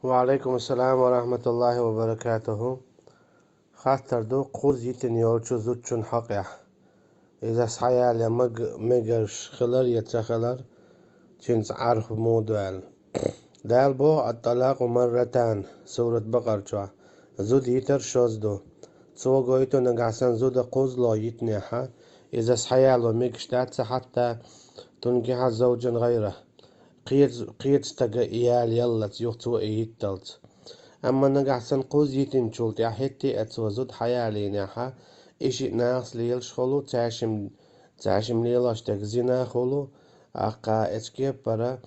وعليكم السلام ورحمة الله وبركاته. خاطر دو قوز يتن يولچو زوتچون حقيا إذا صحيا مجرش خلر يتخلر تشنس عارف مودوال دال بو الطلاق مرتان سورة بقر شوا زود يتر شوز دو سو قويتو نقعسن زود قوز لا يتنيحا إذا صحيا لو ميكشتات حتى تنكح زوجا غيره قيت تجا إيال يلا تيوختو إيتلت أما نجحسن قوز يتن شولت يا حتي أتوزود حيالي ناحا إشي ناس ليلش خلو تعشم ليلاش تكزينا خلو أقا إتكيب برا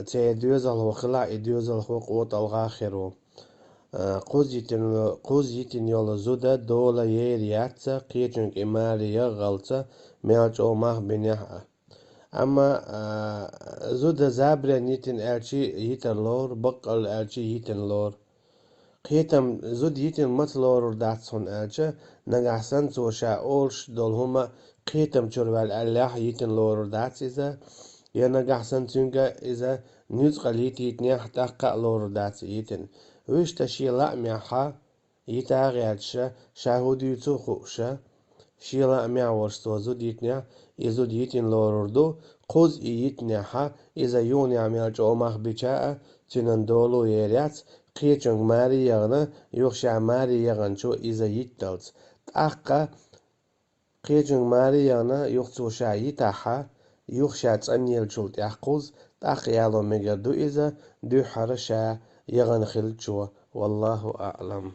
تيدوزل وخلا إدوزل خوق وط الغاخرو قوز يتن يولا زودا دولا يرياتسا قيتنك إمالي يغلطة ميالج أو ماه بنيحا أما زودا زابرا نيتن أرشي يتن لور بقل أرشي يتن لور قيتم زود يتن متلور داتسون أرشا نجحسن توشا أولش دول هما قيتم شربال الله يتن لور داتس إذا ينجحسن تنجا إذا نيوتقل يتنيح تحقق لور داتس يتن ويش تشي لا ميحا يتاغياتشا شاهودي يتوخوشا شيلا ميا ورستو زود يتنيا يزود يتن لوردو قوز يتنيحا إذا يوني عميال جومخ بيشاء تنن دولو يريات قيچنگ ماري يغنا يوخشا ماري يغن شو إذا يتلت تأقا قيچنگ ماري يغنا يوخشا يتاحا يوخشا تسانيل شولت يحقوز تأق يالو ميغدو إذا دو حرشا يغن خلچو والله أعلم.